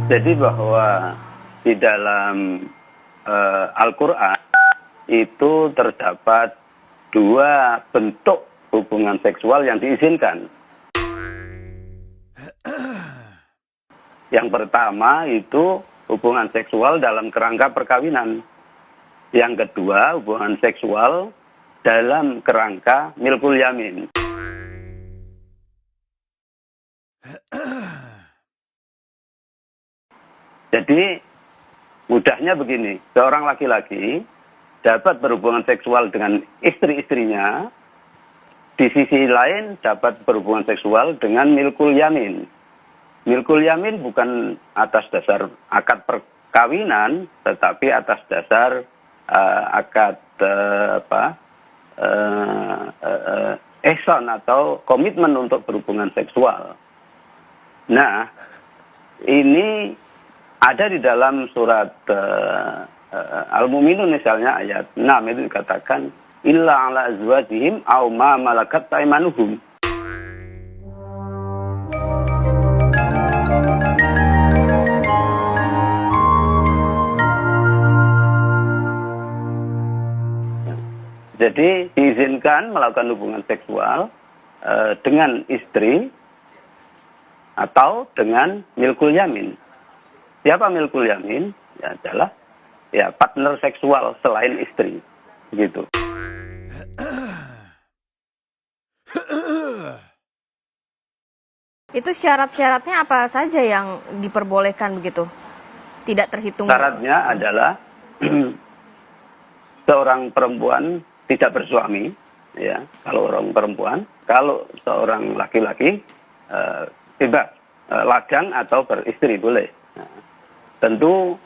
Jadi bahwa di dalam Al-Quran itu terdapat dua bentuk hubungan seksual yang diizinkan. Yang pertama itu hubungan seksual dalam kerangka perkawinan. Yang kedua hubungan seksual dalam kerangka milkul yamin. Jadi mudahnya begini, seorang laki-laki dapat berhubungan seksual dengan istri-istrinya, di sisi lain dapat berhubungan seksual dengan milkul yamin. Milkul yamin bukan atas dasar akad perkawinan, tetapi atas dasar akad ihsan atau komitmen untuk berhubungan seksual. Nah, ini ada di dalam surat Al-Mu'minun misalnya ayat 6 itu dikatakan illa ala azwajihim aw ma malakat aymanuhum. Jadi diizinkan melakukan hubungan seksual dengan istri atau dengan milkul yamin. Siapa milkul yamin? Ya adalah partner seksual selain istri, gitu. Itu syarat-syaratnya apa saja yang diperbolehkan begitu? Tidak terhitung. Syaratnya adalah seorang perempuan tidak bersuami, ya. Kalau orang perempuan, kalau seorang laki-laki bebas, lajang atau beristri boleh. Tentu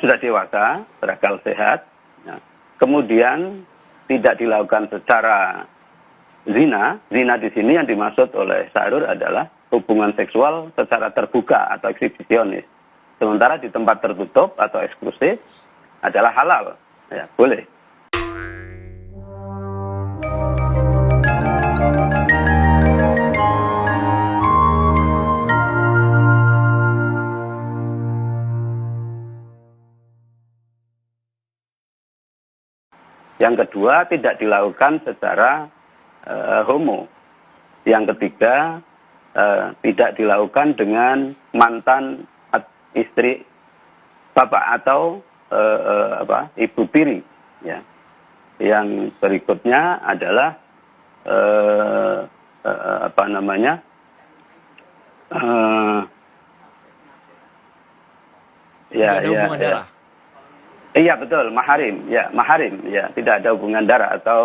sudah dewasa, berakal sehat. Kemudian tidak dilakukan secara zina. Zina di sini yang dimaksud oleh Syahrul adalah hubungan seksual secara terbuka atau eksibisionis. Sementara di tempat tertutup atau eksklusif adalah halal, ya boleh. Yang kedua, tidak dilakukan secara homo. Yang ketiga, tidak dilakukan dengan mantan istri bapak atau ibu tiri. Ya. Yang berikutnya adalah hubungan darah. Iya betul, maharim, ya tidak ada hubungan darah atau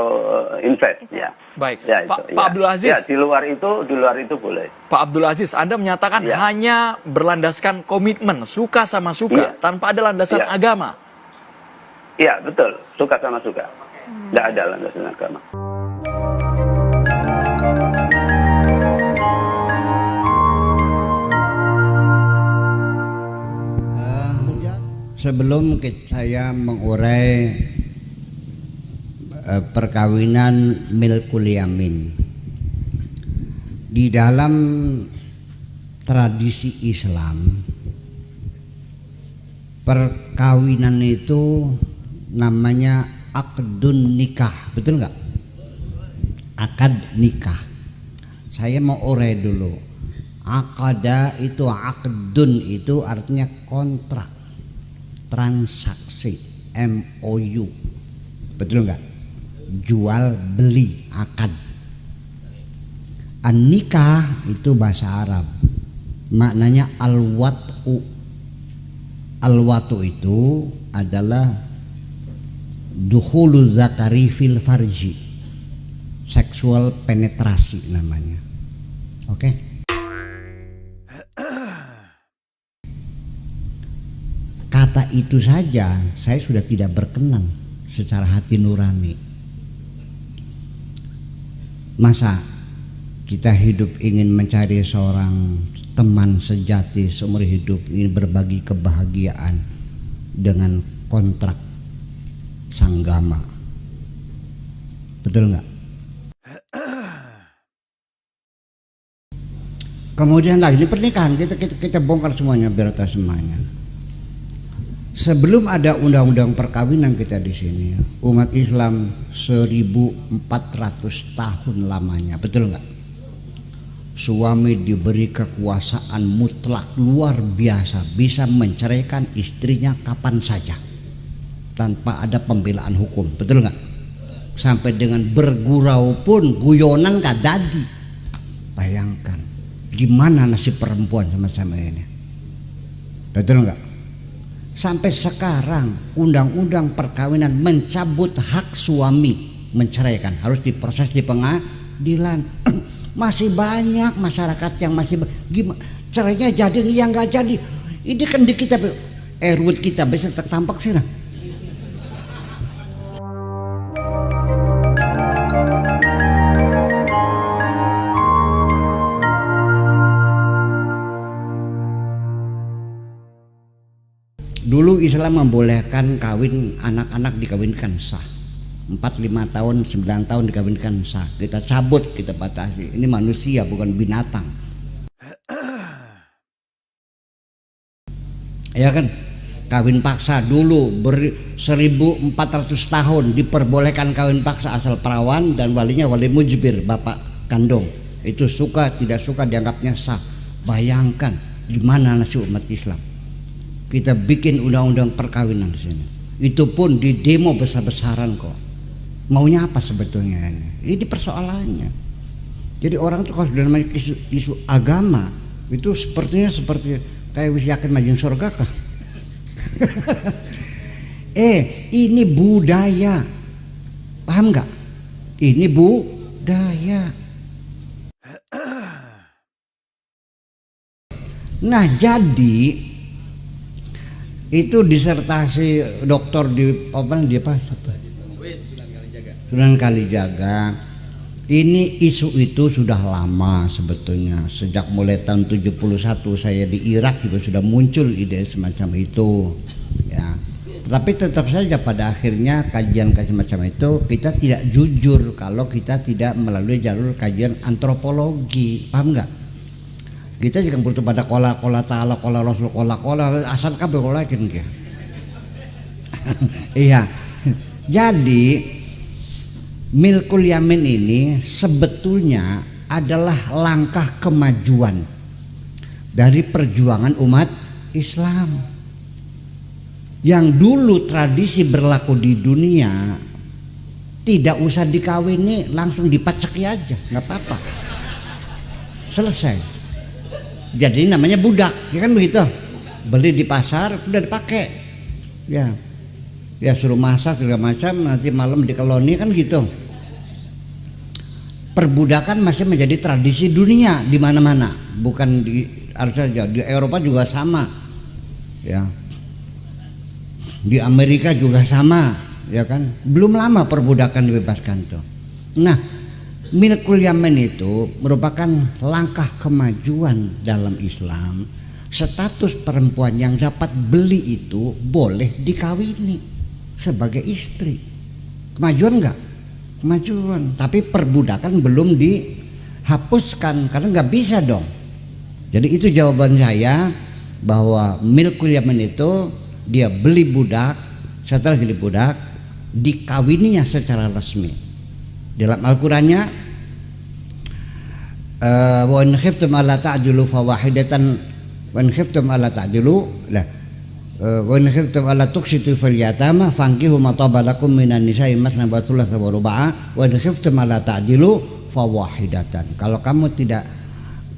incest, ya. Baik, ya, Pak ya. Abdul Aziz. Ya, di luar itu boleh. Pak Abdul Aziz, Anda menyatakan hanya berlandaskan komitmen, suka sama suka, tanpa ada landasan agama. Iya betul, suka sama suka, tidak ada landasan agama. Sebelum saya mengurai perkawinan milkul yamin, di dalam tradisi Islam perkawinan itu namanya akdun nikah, betul nggak? Akad nikah. Saya mau urai dulu. Akada itu, akdun itu artinya kontrak, transaksi, MOU, betul nggak? Jual beli, akad. An-nikah itu bahasa Arab, maknanya al-wat'u. Al-wat'u itu adalah dukhulu zakari fil farji, seksual penetrasi namanya. Oke? Kata itu saja saya sudah tidak berkenan secara hati nurani. Masa kita hidup ingin mencari seorang teman sejati seumur hidup, ingin berbagi kebahagiaan dengan kontrak sanggama, betul nggak? Kemudian lagi ini pernikahan kita bongkar semuanya biar tahu semuanya. Sebelum ada undang-undang perkawinan kita di sini, umat Islam 1400 tahun lamanya, betul nggak? Suami diberi kekuasaan mutlak luar biasa, bisa menceraikan istrinya kapan saja tanpa ada pembelaan hukum, betul nggak? Sampai dengan bergurau pun guyonan nggak jadi. Bayangkan gimana nasib perempuan sama-sama ini, betul nggak? Sampai sekarang undang-undang perkawinan mencabut hak suami menceraikan, harus diproses di pengadilan. Masih banyak masyarakat yang masih gimana caranya jadi yang nggak jadi. Ini kan di kita RUU kita bisa tertampak sih nah. Dulu Islam membolehkan kawin anak-anak dikawinkan sah. 4-5 tahun, 9 tahun dikawinkan sah. Kita cabut, kita batasi. Ini manusia bukan binatang. Ya kan? Kawin paksa dulu 1400 tahun diperbolehkan kawin paksa asal perawan dan walinya wali mujbir, bapak kandung. Itu suka tidak suka dianggapnya sah. Bayangkan gimana nasib umat Islam. Kita bikin undang-undang perkawinan di sini. Itu pun di demo besar-besaran kok. Maunya apa sebetulnya ini? Ini persoalannya. Jadi orang tuh kalau sudah namanya isu agama itu sepertinya seperti kayak wis yakin majeng surga kah? Ini budaya. Paham nggak? Ini budaya. Nah, jadi itu disertasi doktor di Sunan Kalijaga. Ini isu itu sudah lama sebetulnya, sejak mulai tahun 71 saya di Irak juga sudah muncul ide semacam itu ya. Tetapi tetap saja pada akhirnya kajian macam itu kita tidak jujur kalau kita tidak melalui jalur kajian antropologi. Paham nggak? Kita juga butuh pada kola ta'ala, kola rasul, kola asal kabeh kola kan ya. Iya. Jadi milkul yamin ini sebetulnya adalah langkah kemajuan dari perjuangan umat Islam. Yang dulu tradisi berlaku di dunia, tidak usah dikawini, langsung dipaceki aja, nggak apa-apa, selesai. Jadi namanya budak, ya kan begitu? Beli di pasar udah dipakai, ya suruh masak segala macam, nanti malam dikeloni kan gitu. Perbudakan masih menjadi tradisi dunia di mana-mana, bukan di harus saja di Eropa juga sama, ya. Di Amerika juga sama, ya kan. Belum lama perbudakan dibebaskan tuh. Nah, milkul yamin itu merupakan langkah kemajuan dalam Islam. Status perempuan yang dapat beli itu boleh dikawini sebagai istri. Kemajuan enggak? Kemajuan. Tapi perbudakan belum dihapuskan karena nggak bisa dong. Jadi itu jawaban saya bahwa milkul yamin itu dia beli budak, setelah jadi budak dikawininya secara resmi. Dalam Al-Qur'annya wa in khiftum alla ta'dilu fawahidatan wa in khiftum alla ta'dilu lah wa in khiftum alla tuqsitu fil yatama fankihu ma taba lakum minan nisa'i masna wa thulatha wa ruba'a wa in khiftum alla ta'dilu fawahidatan. Kalau kamu tidak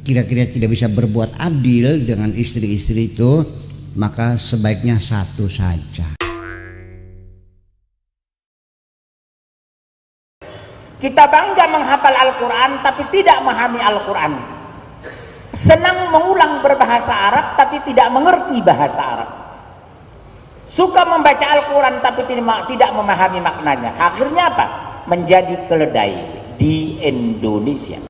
kira-kira tidak bisa berbuat adil dengan istri-istri itu, maka sebaiknya satu saja. Kita bangga menghafal Al-Quran tapi tidak memahami Al-Quran. Senang mengulang berbahasa Arab tapi tidak mengerti bahasa Arab. Suka membaca Al-Quran tapi tidak memahami maknanya. Akhirnya apa? Menjadi keledai di Indonesia.